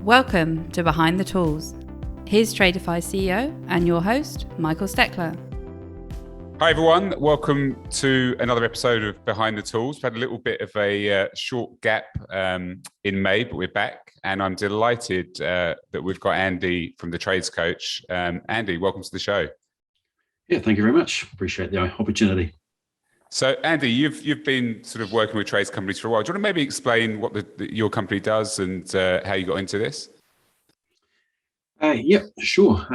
Welcome to Behind the Tools. Here's Tradify CEO and your host, Michael Steckler. Hi everyone, welcome to another episode of Behind the Tools. We've had a little bit of a short gap in May, but we're back, and I'm delighted that we've got Andy from the Trades Coach. Andy, welcome to the show. Yeah, thank you very much. Appreciate the opportunity. So Andy, you've been sort of working with trades companies for a while. Do you want to maybe explain what your company does and how you got into this? Yeah, sure.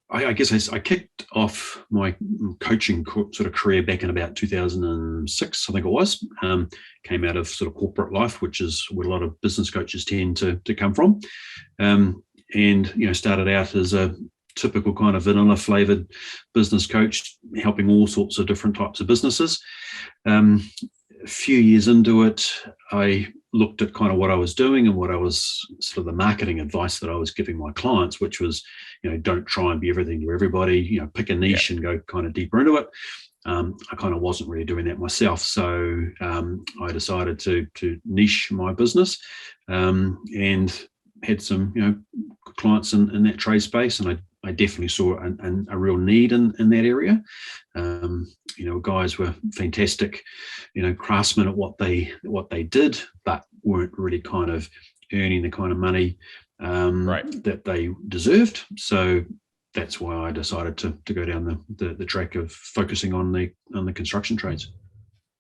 I guess I kicked off my coaching sort of career back in about 2006, I think it was. Came out of sort of corporate life, which is where a lot of business coaches tend to come from. And, started out as a typical kind of vanilla flavored business coach, helping all sorts of different types of businesses. A few years into it, I looked at kind of what I was doing and what I was sort of the marketing advice that I was giving my clients, which was, don't try and be everything to everybody, pick a niche and go kind of deeper into it. I kind of wasn't really doing that myself. So I decided to niche my business and had some, clients in that trade space. And I definitely saw a real need in that area. Guys were fantastic, craftsmen at what they did, but weren't really kind of earning the kind of money that they deserved. So that's why I decided to go down the track of focusing on the construction trades.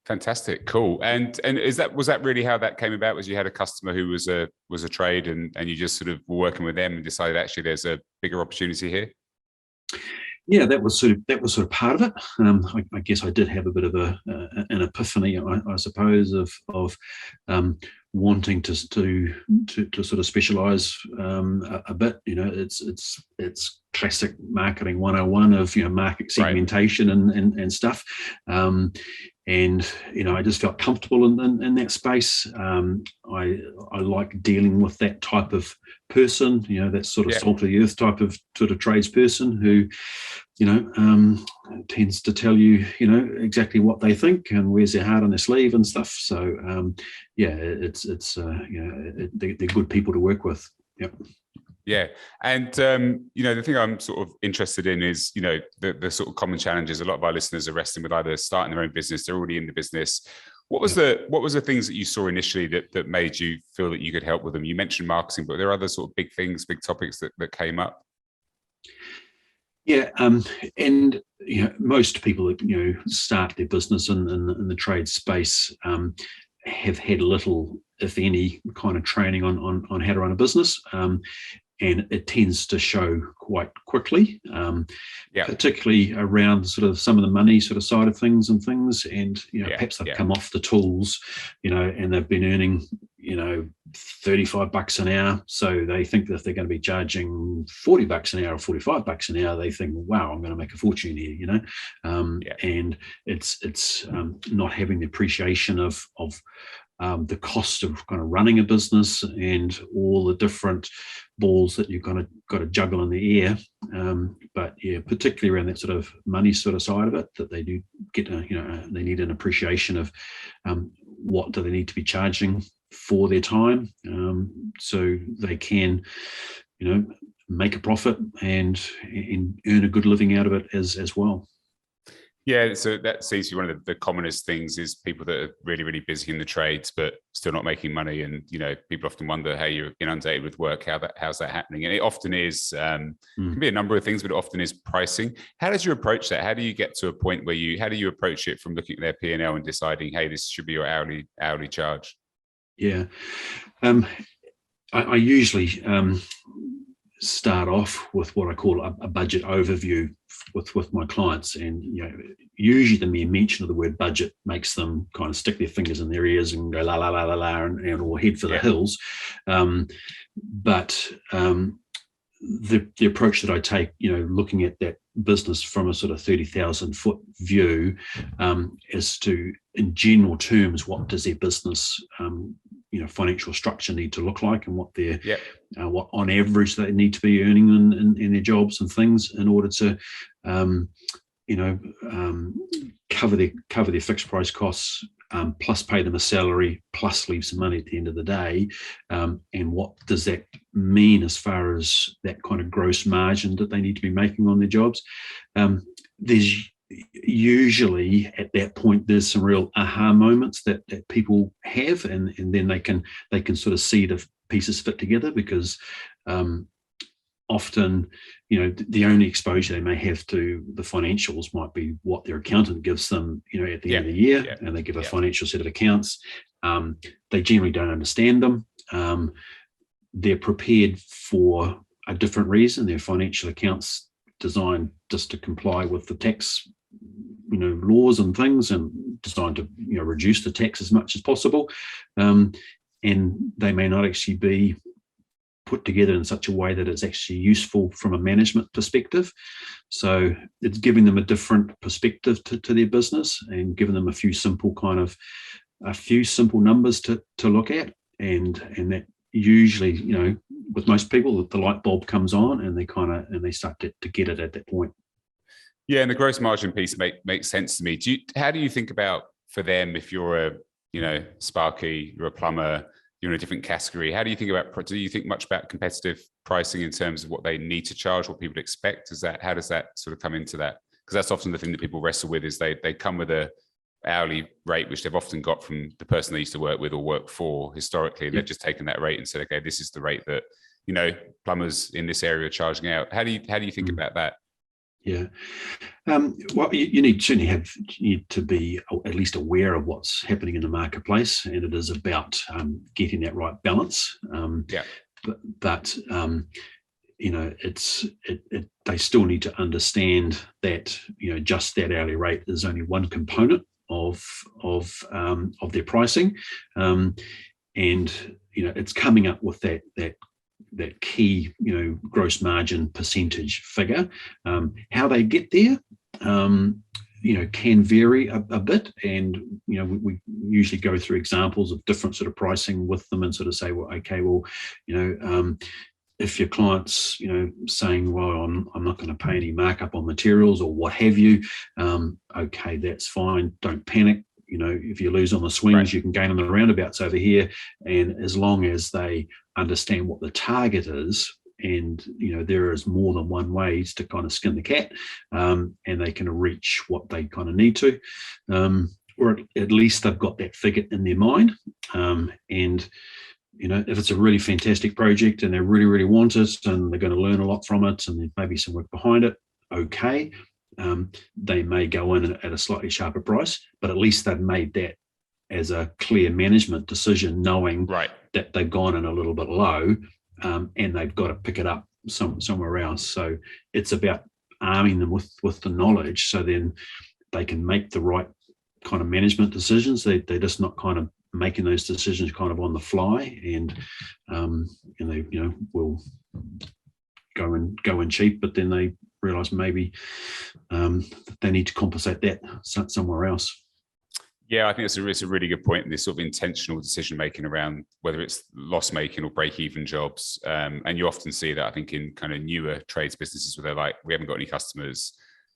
Fantastic, cool. And was that really how that came about? Was you had a customer who was a trade and you just sort of were working with them and decided actually there's a bigger opportunity here? Yeah, that was sort of part of it. I guess I did have a bit of an epiphany, I suppose, of wanting to sort of specialize a bit. It's classic marketing 101 of market segmentation and stuff. And I just felt comfortable in that space. I like dealing with that type of person, that sort of salt of the earth type of sort of tradesperson who, tends to tell you, exactly what they think and wears their heart on their sleeve and stuff. So they're good people to work with. Yep. Yeah. And, the thing I'm sort of interested in is, the sort of common challenges. A lot of our listeners are wrestling with either starting their own business, they're already in the business. What was the things that you saw initially that made you feel that you could help with them? You mentioned marketing, but there are other sort of big things, big topics that came up. Yeah. And, most people that, start their business in the trade space, have had little, if any, kind of training on how to run a business. And it tends to show quite quickly, particularly around sort of some of the money sort of side of things. And, perhaps they've come off the tools, and they've been earning, $35 an hour. So they think that if they're going to be charging $40 an hour or $45 an hour, they think, wow, I'm going to make a fortune here, and it's not having the appreciation of the cost of kind of running a business and all the different balls that you've kind of got to juggle in the air. But particularly around that sort of money sort of side of it, that they do get, they need an appreciation of what do they need to be charging for their time, so they can, make a profit and earn a good living out of it as well. Yeah, so that seems to be one of the commonest things is people that are really, really busy in the trades, but still not making money. And, people often wonder how you're inundated with work, how's that happening? And it often is, can be a number of things, but it often is pricing. How did you approach that? How do you get to a point where how do you approach it from looking at their P&L and deciding, hey, this should be your hourly charge? Yeah. I usually start off with what I call a budget overview with my clients, and usually the mere mention of the word budget makes them kind of stick their fingers in their ears and go la la la la la and or head for the hills. But the approach that I take, looking at that business from a sort of 30,000 foot view, is to, in general terms, what does their business financial structure need to look like, and what their what on average they need to be earning in their jobs and things in order to cover their fixed price costs, plus pay them a salary, plus leave some money at the end of the day. And what does that mean as far as that kind of gross margin that they need to be making on their jobs? There's usually at that point there's some real aha moments that people have, and then they can sort of see the pieces fit together, because often, the only exposure they may have to the financials might be what their accountant gives them, at the end of the year, and they give a financial set of accounts. They generally don't understand them. They're prepared for a different reason. Their financial accounts designed just to comply with the tax, laws and things, and designed to, reduce the tax as much as possible. And they may not actually be put together in such a way that it's actually useful from a management perspective. So it's giving them a different perspective to their business, and giving them a few simple numbers to look at. And that usually, with most people, the light bulb comes on, and they start to get it at that point. Yeah, and the gross margin piece makes sense to me. How do you think about, for them, if you're a Sparky, you're a plumber, you're in a different category, how do you think about, do you think much about competitive pricing in terms of what they need to charge, what people expect? How does that sort of come into that? Because that's often the thing that people wrestle with, is they come with a hourly rate, which they've often got from the person they used to work with or work for historically, and they've just taken that rate and said, okay, this is the rate that, plumbers in this area are charging out. How do you think about that? Yeah. Well, you need to be at least aware of what's happening in the marketplace, and it is about getting that right balance. But they still need to understand that just that hourly rate is only one component of their pricing, and it's coming up with that key, gross margin percentage figure. How they get there, can vary a bit. And, we usually go through examples of different sort of pricing with them, and sort of say, well, okay, well, if your client's, saying, well, I'm not going to pay any markup on materials or what have you, okay, that's fine. Don't panic. If you lose on the swings, right, you can gain on the roundabouts over here. And as long as they understand what the target is, and there is more than one way to kind of skin the cat, and they can reach what they kind of need to, or at least they've got that figure in their mind. And if it's a really fantastic project and they really, really want it, and they're going to learn a lot from it, and there may be some work behind it, okay. They may go in at a slightly sharper price, but at least they've made that as a clear management decision, knowing that they've gone in a little bit low, and they've got to pick it up somewhere else. So it's about arming them with the knowledge, so then they can make the right kind of management decisions. They're just not kind of making those decisions kind of on the fly, and they will go in cheap, but then they realize maybe they need to compensate that somewhere else. Yeah, I think it's a really good point. This sort of intentional decision making around whether it's loss making or break even jobs, and you often see that, I think, in kind of newer trades businesses where they're like, we haven't got any customers,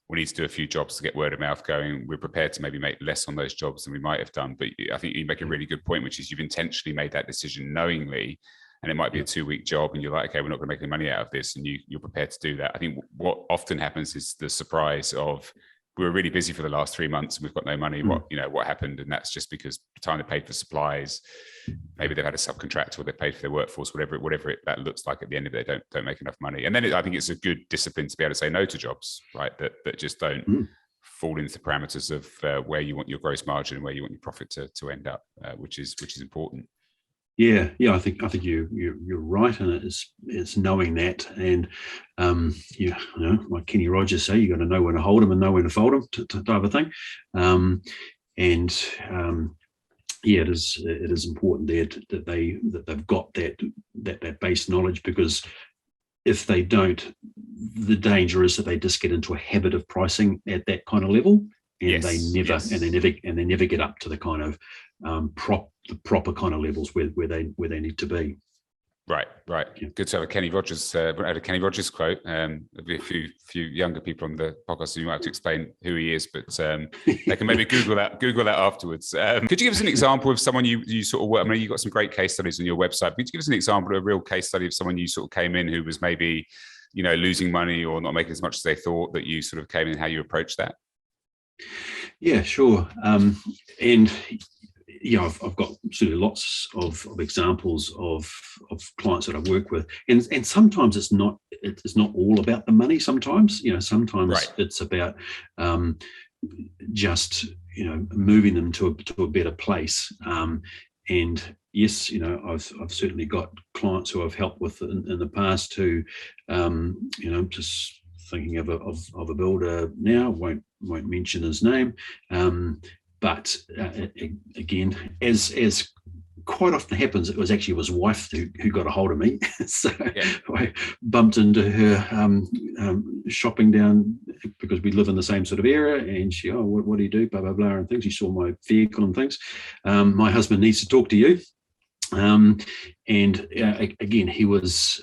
we need to do a few jobs to get word of mouth going. We're prepared to maybe make less on those jobs than we might have done. But I think you make a really good point, which is you've intentionally made that decision knowingly, and it might be a 2-week job, and you're like, okay, we're not going to make any money out of this, and you're prepared to do that. I think what often happens is the surprise of, we were really busy for the last 3 months and we've got no money. What happened? And that's just because the time they paid for supplies, maybe they've had a subcontractor, or they paid for their workforce, whatever that looks like at the end of it, they don't make enough money. And then I think it's a good discipline to be able to say no to jobs, right? That just don't fall into the parameters of where you want your gross margin and where you want your profit to end up, which is important. Yeah, I think you're right, and it's knowing that, and like Kenny Rogers say, you got to know when to hold them and know when to fold them, type of thing. It is important there that they've got that base knowledge, because if they don't, the danger is that they just get into a habit of pricing at that kind of level, and they never get up to the kind of the proper kind of levels where they need to be. Right. Yeah. Good to have a Kenny Rogers. I had a Kenny Rogers quote. There'll be a few younger people on the podcast, so you might have to explain who he is, but they can maybe Google that afterwards. Could you give us an example of someone you sort of work? I mean, you've got some great case studies on your website. Could you give us an example of a real case study of someone you sort of came in who was maybe, losing money or not making as much as they thought, that you sort of came in, how you approached that? Yeah, sure. And I've got sort of lots of examples of clients that I work with, and sometimes it's not all about the money. Sometimes Right. it's about just moving them to a better place. And yes, I've certainly got clients who I've helped with in the past who, just thinking of a builder now, won't mention his name, but again, as quite often happens, it was actually his wife who got a hold of me. So yeah. I bumped into her shopping down, because we live in the same sort of area, and she, what do you do, blah blah blah, and things. She saw my vehicle and things. My husband needs to talk to you. Again, he was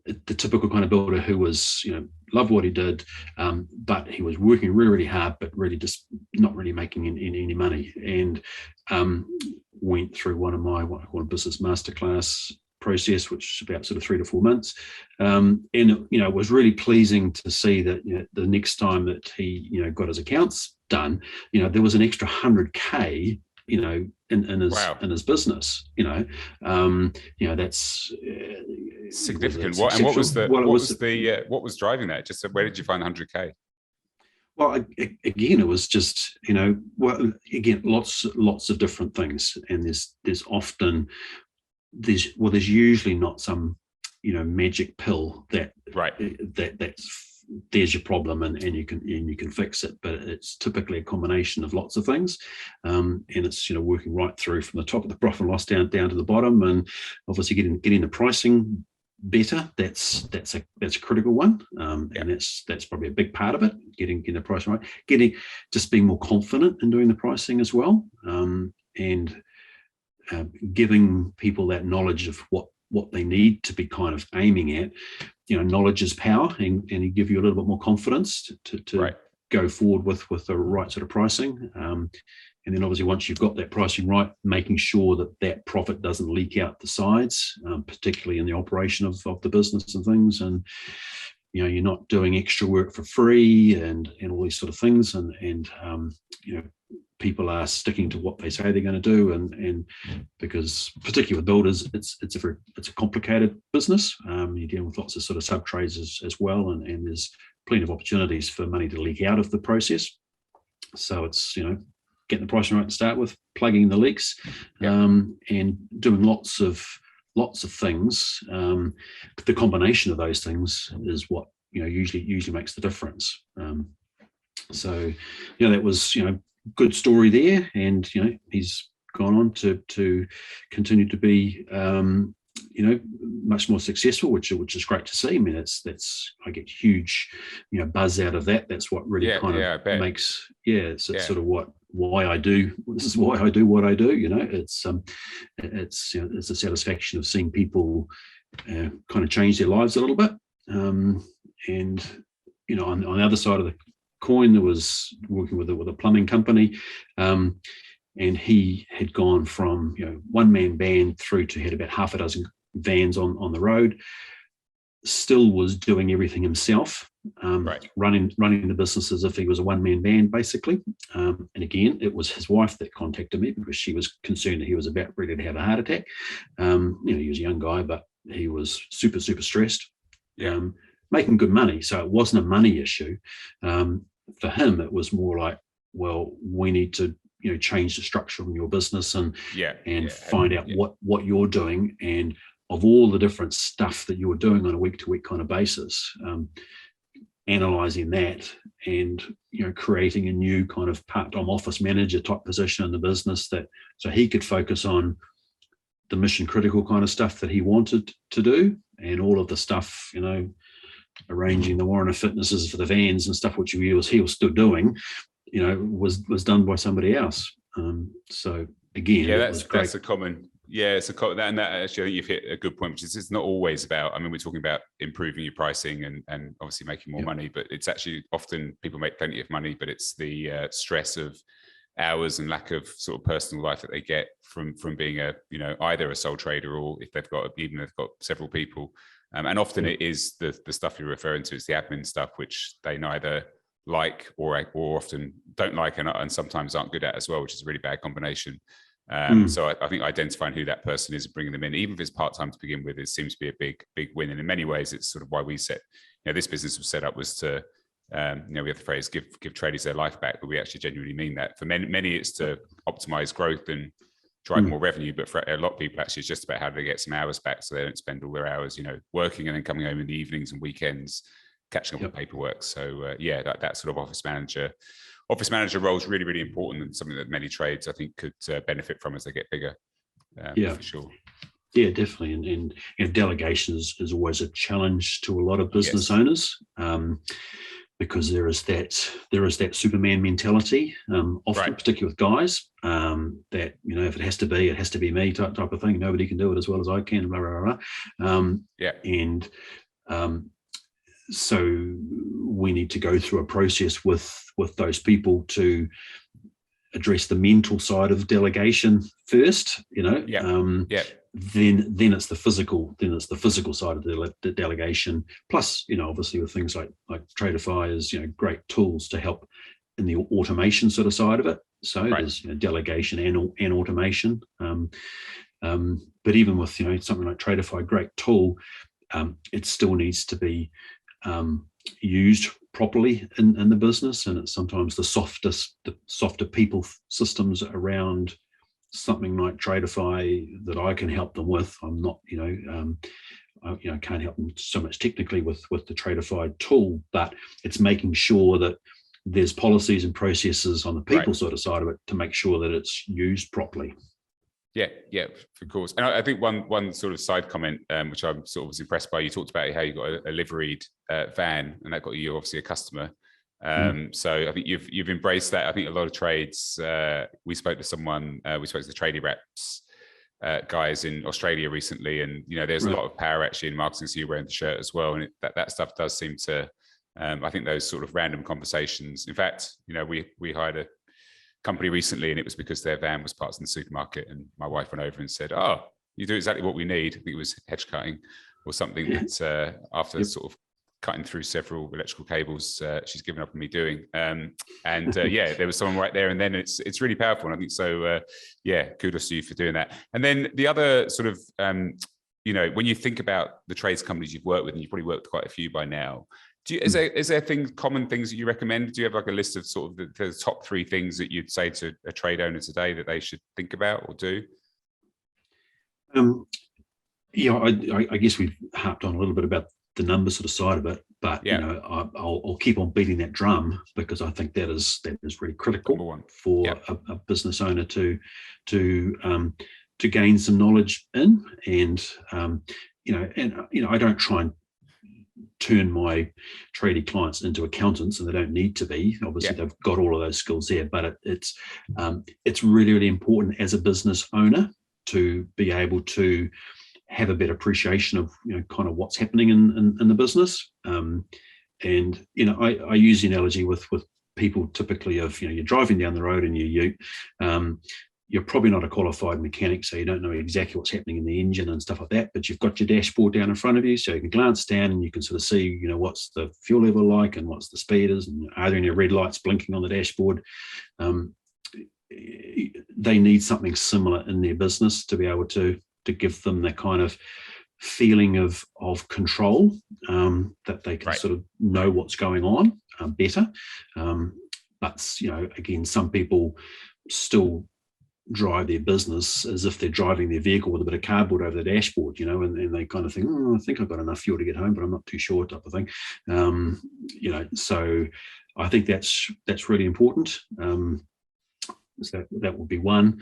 the typical kind of builder who was, loved what he did, but he was working really, really hard, but really just not really making any money. And went through one of my, what I call a business masterclass process, which is about sort of 3 to 4 months. And it was really pleasing to see that the next time that he got his accounts done, there was an extra 100K in his business. That's significant. What was driving that? Just where did you find 100K? Well, again, it was just lots of different things, and there's often there's usually not some magic pill that's there's your problem and you can fix it, but it's typically a combination of lots of things, and it's working right through from the top of the profit and loss down to the bottom, and obviously getting the pricing better. That's a critical one, and that's probably a big part of it. Getting the pricing right, just being more confident in doing the pricing as well, and giving people that knowledge of what they need to be kind of aiming at. Knowledge is power, and you give you a little bit more confidence to go forward with the right sort of pricing. And then obviously once you've got that pricing right, making sure that profit doesn't leak out the sides, particularly in the operation of the business and things. And, you're not doing extra work for free and all these sort of things. And people are sticking to what they say they're going to do. And because particularly with builders, it's a complicated business. You're dealing with lots of sort of sub trades as well. And there's plenty of opportunities for money to leak out of the process. So it's, getting the pricing right to start with, plugging the leaks, and doing lots of things. The combination of those things is what usually makes the difference. So that was good story there, and he's gone on to continue to be much more successful, which is great to see. I mean, I get huge buzz out of that. That's what really makes it's sort of why I do. This is why I do what I do. It's it's a satisfaction of seeing people kind of change their lives a little bit. And on the other side of the coin, there was working with a plumbing company, and he had gone from one-man band through to had about half a dozen vans on the road. Still was doing everything himself, running the business as if he was a one-man band, basically. And again, it was his wife that contacted me because she was concerned that he was about ready to have a heart attack. He was a young guy, but he was super, super stressed, making good money. So it wasn't a money issue. For him, it was more like, well, we need to change the structure of your business and find out what you're doing, and of all the different stuff that you were doing on a week-to-week kind of basis, analysing that and creating a new kind of part-time office manager type position in the business, that so he could focus on the mission critical kind of stuff that he wanted to do, and all of the stuff, arranging the Warren of Fitnesses for the vans and stuff, which he was still doing, was done by somebody else. So again, that's a common Yeah, it's and that actually, I think you've hit a good point, which is it's not always about, I mean, we're talking about improving your pricing and obviously making more money, but it's actually often people make plenty of money, but it's the stress of hours and lack of sort of personal life that they get from being a, you know, either a sole trader or if they've got, even if they've got several people. And often it is the stuff you're referring to, it's the admin stuff, which they neither like or often don't like and sometimes aren't good at as well, which is a really bad combination. So I think identifying who that person is and bringing them in, even if it's part-time to begin with, it seems to be a big win. And in many ways, it's sort of why we set, you know, this business was set up was to, you know, we have the phrase, give tradies their life back, but we actually genuinely mean that. For many it's to optimize growth and drive more revenue. But for a lot of people, actually, it's just about how they get some hours back so they don't spend all their hours, you know, working and then coming home in the evenings and weekends, catching up with paperwork. So yeah, that sort of office manager role is really, really important and something that many trades, I think, could benefit from as they get bigger. For sure. Yeah, definitely. And you know, delegation is always a challenge to a lot of business owners, because there is that Superman mentality, often particularly with guys, that, you know, if it has to be me type of thing. Nobody can do it as well as I can, blah, blah, blah. And so we need to go through a process with those people to address the mental side of delegation first, you know. Then it's the physical side of the delegation. Plus, you know, obviously with things like Tradify is, you know, great tools to help in the automation sort of side of it. So there's, you know, delegation and automation. But even with, you know, something like Tradify, great tool, it still needs to be used properly in the business, and it's sometimes the softer people systems around something like Tradify that I can help them with. I'm not, you know, I can't help them so much technically with the Tradify tool, but it's making sure that there's policies and processes on the people sort of side of it to make sure that it's used properly. Yeah, of course. And I think one sort of side comment, which I'm sort of was impressed by, you talked about how you got a liveried van, and that got you obviously a customer. So I think you've embraced that. I think a lot of trades. We spoke to the tradie reps guys in Australia recently, and you know, there's a lot of power actually in marketing. So you're wearing the shirt as well, and that stuff does seem to. I think those sort of random conversations. In fact, you know, we hired a company recently, and it was because their van was parked in the supermarket, and my wife went over and said, "Oh, you do exactly what we need." I think it was hedge cutting or something that after sort of cutting through several electrical cables, she's given up on me doing. There was someone right there, and then it's really powerful. And I think so. Kudos to you for doing that. And then the other sort of, you know, when you think about the trades companies you've worked with, and you've probably worked with quite a few by now. Is there common things that you recommend? Do you have like a list of sort of the top 3 things that you'd say to a trade owner today that they should think about or do? I guess we've harped on a little bit about the number sort of side of it, but you know, I'll keep on beating that drum, because I think that is really critical for a business owner to gain some knowledge in, and I don't try and turn my tradie clients into accountants, and they don't need to be. Obviously, they've got all of those skills there, but it's really, really important as a business owner to be able to have a better appreciation of, you know, kind of what's happening in the business. And you know, I use the analogy with people typically of, you know, you're driving down the road in your ute. You're probably not a qualified mechanic, so you don't know exactly what's happening in the engine and stuff like that, but you've got your dashboard down in front of you, so you can glance down and you can sort of see, you know, what's the fuel level like and what's the speed is, and are there any red lights blinking on the dashboard. They need something similar in their business to be able to give them that kind of feeling of control, that they can sort of know what's going on better. But, you know, again, some people still drive their business as if they're driving their vehicle with a bit of cardboard over the dashboard, you know, and they kind of think, I think I've got enough fuel to get home, but I'm not too sure, type of thing. You know, so I think that's really important. So that would be one.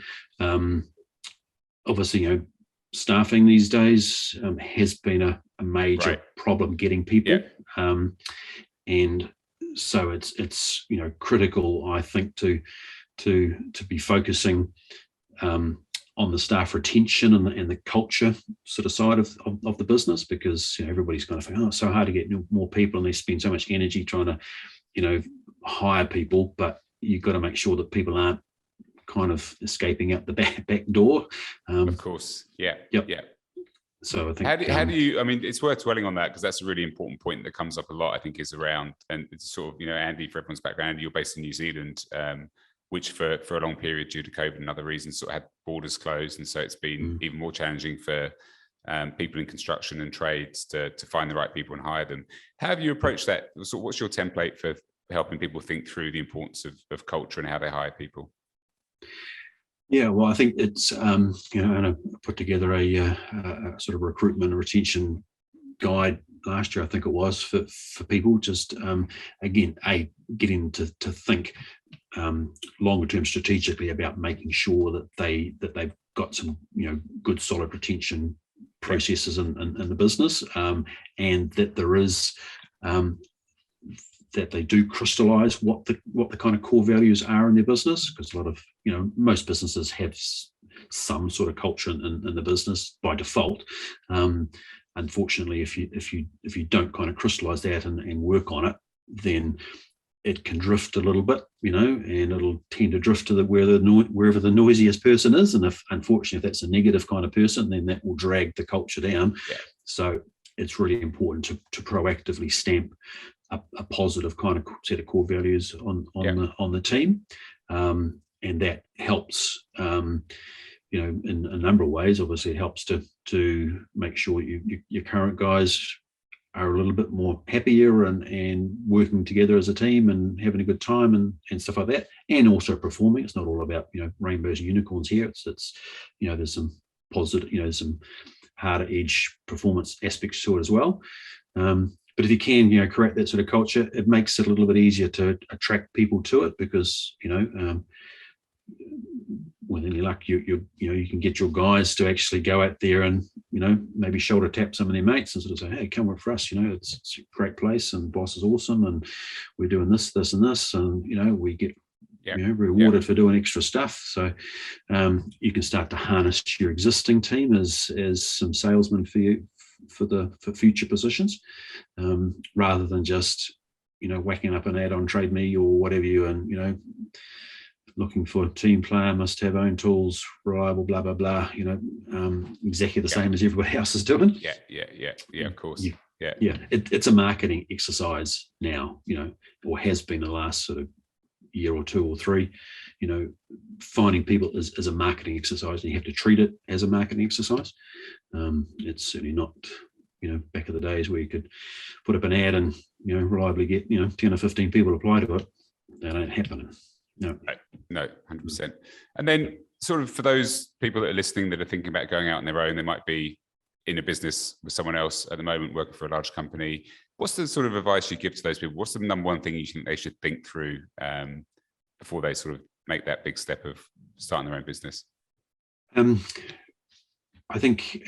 Obviously, you know, staffing these days has been a major problem getting people, and so it's you know, critical, I think, to be focusing on the staff retention and the culture sort of side of the business, because everybody's kind of thinking, oh, it's so hard to get more people and they spend so much energy trying to hire people, but you've got to make sure that people aren't kind of escaping out the back door. Of course. Yeah. Yep. Yeah. So I think how do you, I mean, it's worth dwelling on that, because that's a really important point that comes up a lot, I think, is around, and it's sort of, Andy, for everyone's background, Andy, you're based in New Zealand, which for a long period due to COVID and other reasons sort of had borders closed. And so it's been even more challenging for people in construction and trades to find the right people and hire them. How have you approached that? So what's your template for helping people think through the importance of culture and how they hire people? Yeah, well, I think it's, and I put together a sort of recruitment and retention guide last year, I think it was, for people, just, again, getting to think longer term strategically about making sure that they've got some, good solid retention processes in the business, and that there is, that they do crystallize what the kind of core values are in their business, because a lot of most businesses have some sort of culture in the business by default. Unfortunately, if you don't kind of crystallize that and work on it, then it can drift a little bit, and it'll tend to drift to wherever the noisiest person is. And unfortunately, if that's a negative kind of person, then that will drag the culture down. Yeah. So it's really important to proactively stamp a positive kind of set of core values on the team, and that helps. In a number of ways. Obviously, it helps to make sure your current guys are a little bit more happier and working together as a team and having a good time and stuff like that, and also performing. It's not all about rainbows and unicorns here. It's there's some positive, some harder edge performance aspects to it as well. But if you can, create that sort of culture, it makes it a little bit easier to attract people to it, because with any luck, you can get your guys to actually go out there and maybe shoulder tap some of their mates and sort of say, hey, come work for us. It's a great place and boss is awesome and we're doing this and this, and we get rewarded for doing extra stuff. So you can start to harness your existing team as some salesmen for you for future positions, rather than just whacking up an ad on Trade Me or whatever and looking for a team player, must have own tools, reliable, blah blah blah. Exactly the same as everybody else is doing. Yeah. Of course. It's a marketing exercise now, or has been the last sort of year or two or three. Finding people is a marketing exercise, and you have to treat it as a marketing exercise. It's certainly not, back in the days where you could put up an ad and reliably get 10 or 15 people apply to it. That ain't happening. No, 100%. And then sort of for those people that are listening that are thinking about going out on their own, they might be in a business with someone else at the moment, working for a large company. What's the sort of advice you give to those people? What's the number one thing you think they should think through before they sort of make that big step of starting their own business? I think,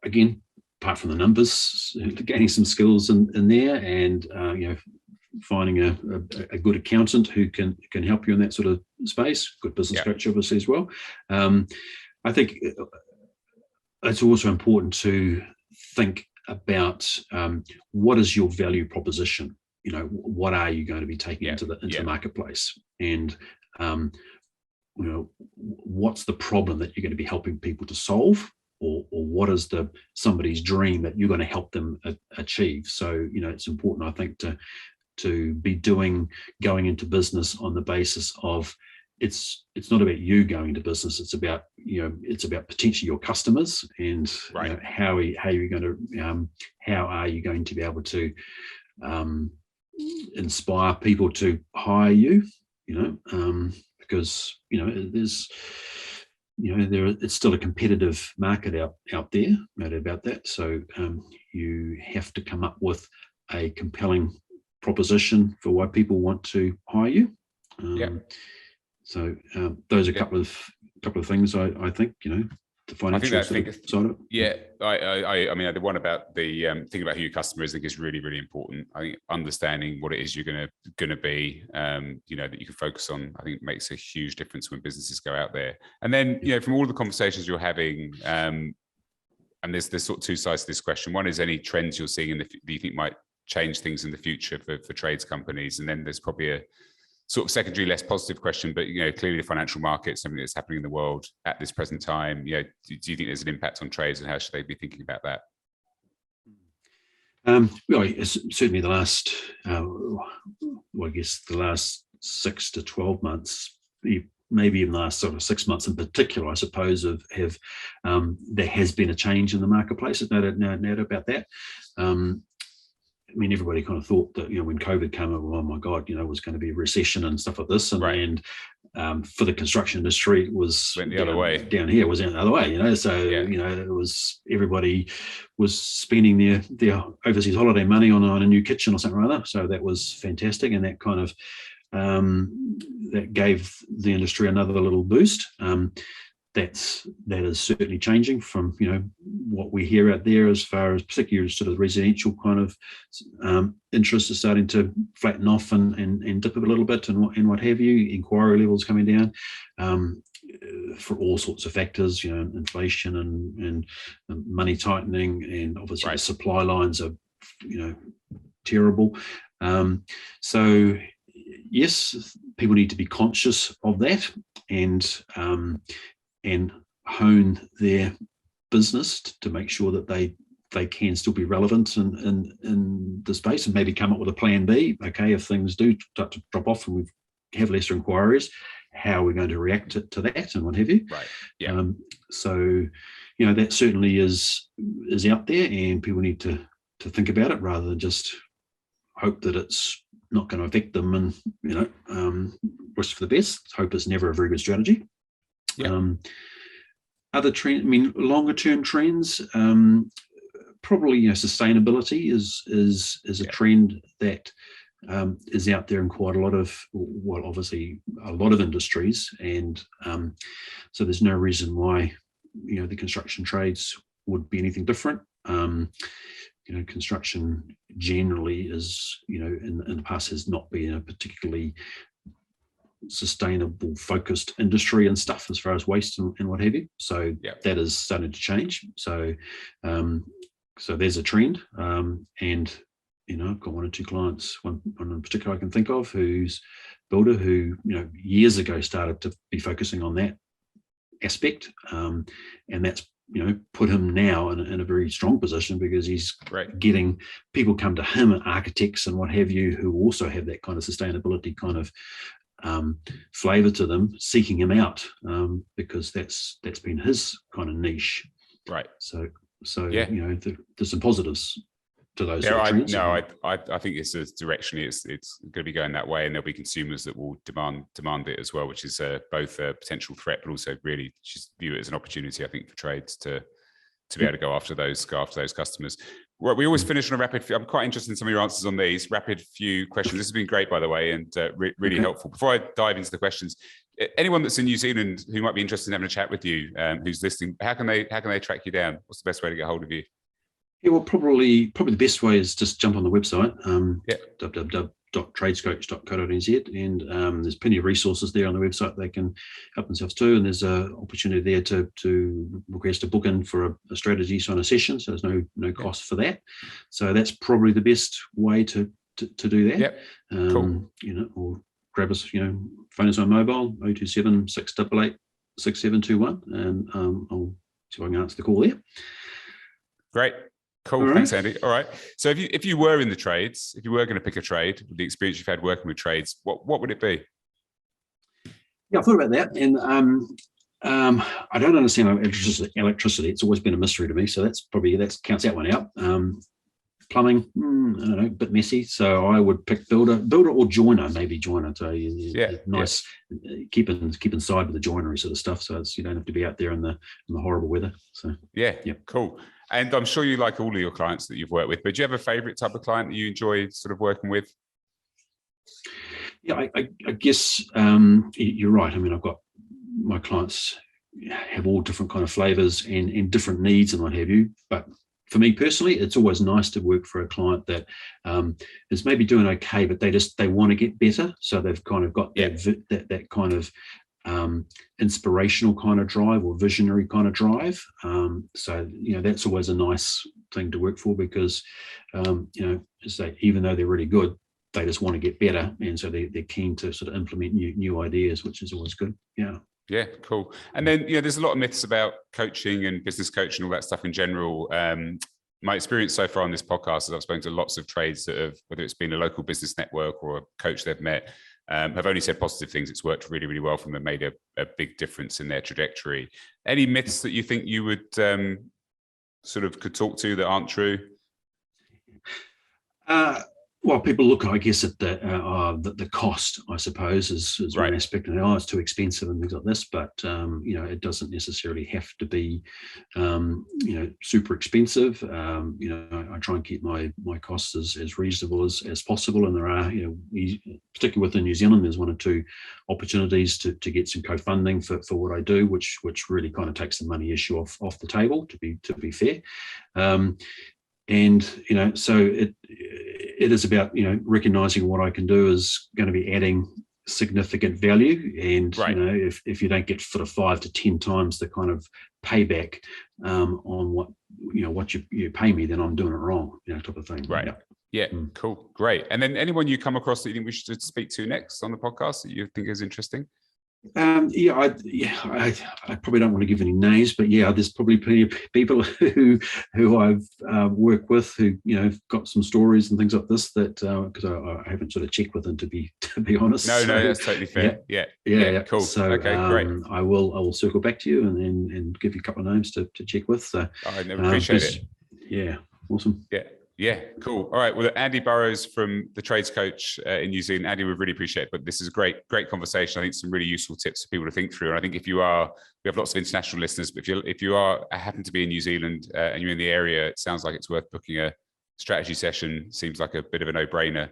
again, apart from the numbers, gaining some skills in there, and finding a good accountant who can help you in that sort of space, good business coach obviously as well. I think it's also important to think about what is your value proposition. What are you going to be taking into the marketplace, and what's the problem that you're going to be helping people to solve, or what is somebody's dream that you're going to help them achieve. So it's important, I think, to be going into business on the basis of it's not about you going into business. It's about potentially your customers, and how are you going to be able to inspire people to hire you, because there's it's still a competitive market out there, no doubt about that. So you have to come up with a compelling proposition for why people want to hire you. So those are a couple of things I think to the financial side of it? Yeah, I mean, the one about the thinking about who your customer is, I think is really, really important. I think understanding what it is you're gonna be, that you can focus on, I think makes a huge difference when businesses go out there. And then, from all the conversations you're having, and there's sort of two sides to this question. One is any trends you're seeing that you think might change things in the future for trades companies, and then there's probably a sort of secondary, less positive question, but clearly the financial market, something that's happening in the world at this present time. Do you think there's an impact on trades, and how should they be thinking about that? Well, certainly the last, I guess the last 6 to 12 months, maybe even the last sort of 6 months in particular, I suppose, have there has been a change in the marketplace. There's no doubt about that. I mean, everybody kind of thought that, when COVID came up, oh my God, it was going to be a recession and stuff like this. And, right. and for the construction industry, it was went the other way. Down here was the other way, So, it was, everybody was spending their overseas holiday money on a new kitchen or something or other. So that was fantastic. And that kind of, that gave the industry another little boost. That is certainly changing from what we hear out there, as far as particularly sort of residential kind of interest is starting to flatten off and dip a little bit and what have you. Inquiry levels coming down for all sorts of factors, inflation and money tightening, and obviously right. The supply lines are terrible. So yes, people need to be conscious of that and hone their business to make sure that they can still be relevant in the space, and maybe come up with a plan B. Okay, if things do start to drop off and we have lesser inquiries, how are we going to react to that and what have you? Right. Yeah. So, that certainly is out there, and people need to think about it rather than just hope that it's not going to affect them and wish for the best. Hope is never a very good strategy. Yeah. Other trend, longer term trends, probably sustainability is a trend that is out there in quite a lot of, obviously a lot of industries, and so there's no reason why the construction trades would be anything different. Construction generally is in the past has not been a particularly sustainable focused industry and stuff, as far as waste and what have you. So that is starting to change. So so there's a trend, and I've got one or two clients, one in particular I can think of, who's builder who years ago started to be focusing on that aspect, and that's put him now in a very strong position, because he's getting people come to him, architects and what have you, who also have that kind of sustainability kind of flavor to them, seeking him out, because that's been his kind of niche. Right. So there's some positives to those. I think it's directionally it's going to be going that way, and there'll be consumers that will demand it as well, which is both a potential threat, but also really just view it as an opportunity, I think, for trades to be able to go after those customers. We always finish on a rapid. I'm quite interested in some of your answers on these rapid few questions. This has been great, by the way, and really helpful. Before I dive into the questions, anyone that's in New Zealand who might be interested in having a chat with you, who's listening, how can they track you down? What's the best way to get hold of you? Yeah, well, probably the best way is just jump on the website, www.tradescoach.co.nz, and there's plenty of resources there on the website they can help themselves to, and there's an opportunity there to request a book in for a strategy kind of session, so there's no cost for that. So that's probably the best way to do that. Yep. Cool. Or grab us, phone us on mobile, 027 688 6721, and I'll see if I can answer the call there. Great. Cool. Right. Thanks, Andy. All right. So if you were in the trades, if you were going to pick a trade with the experience you've had working with trades, what would it be? Yeah, I thought about that, and I don't understand electricity. It's always been a mystery to me. So that counts that one out. Plumbing, I don't know, a bit messy. So I would pick builder or joiner, maybe joiner. So nice, keep inside with the joinery sort of stuff. So you don't have to be out there in the horrible weather. So cool. And I'm sure you like all of your clients that you've worked with, but do you have a favorite type of client that you enjoy sort of working with? Yeah, I guess you're right. I mean, I've got my clients have all different kind of flavors and different needs and what have you. But for me personally, it's always nice to work for a client that is maybe doing okay, but they want to get better. So they've kind of got that kind of inspirational kind of drive or visionary kind of drive. So that's always a nice thing to work for, because even though they're really good, they just want to get better, and so they're keen to sort of implement new ideas, which is always good. Yeah, cool. And then, there's a lot of myths about coaching and business coaching, all that stuff in general. My experience so far on this podcast is I've spoken to lots of trades that have, whether it's been a local business network or a coach they've met, have only said positive things. It's worked really, really well for them and made a big difference in their trajectory. Any myths that you think you would sort of could talk to that aren't true? Well, people look, I guess, at the cost, I suppose, is right. One aspect. And it's too expensive and things like this. But it doesn't necessarily have to be, super expensive. I try and keep my costs as reasonable as possible. And there are, particularly within New Zealand, there's one or two opportunities to get some co-funding for what I do, which really kind of takes the money issue off the table. To be fair. And so it is about recognizing what I can do is going to be adding significant value, and right. If you don't get sort of 5 to 10 times the kind of payback on what you pay me, then I'm doing it wrong, type of thing. Right. Yeah. Cool. Great. And then anyone you come across that you think we should speak to next on the podcast that you think is interesting? I probably don't want to give any names, but there's probably plenty of people who I've worked with who got some stories and things like this that because I haven't sort of checked with them to be honest. No, that's totally fair. Yeah. Cool. So okay, great. I will circle back to you and give you a couple of names to check with. So I never appreciate it. Yeah, awesome. Yeah, cool. All right. Well, Andy Burrows from the Trades Coach in New Zealand. Andy, we really appreciate it. But this is a great conversation. I think some really useful tips for people to think through. And I think we have lots of international listeners, but if you happen to be in New Zealand and you're in the area, it sounds like it's worth booking a strategy session. Seems like a bit of a no-brainer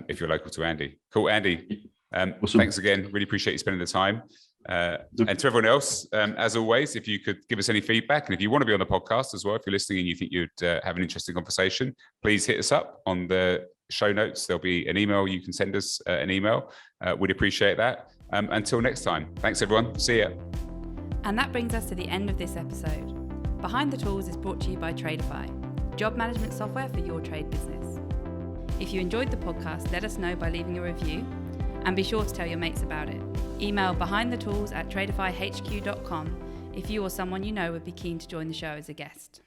if you're local to Andy. Cool, Andy. Awesome. Thanks again. Really appreciate you spending the time. And to everyone else, as always, if you could give us any feedback, and if you want to be on the podcast as well, if you're listening and you think you'd have an interesting conversation, please hit us up on the show notes. There'll be an email. You can send us an email. We'd appreciate that. Until next time, thanks everyone. See ya. And that brings us to the end of this episode. Behind the Tools is brought to you by Tradify, job management software for your trade business. If you enjoyed the podcast, let us know by leaving a review, and be sure to tell your mates about it. Email behindthetools@tradifyhq.com if you or someone you know would be keen to join the show as a guest.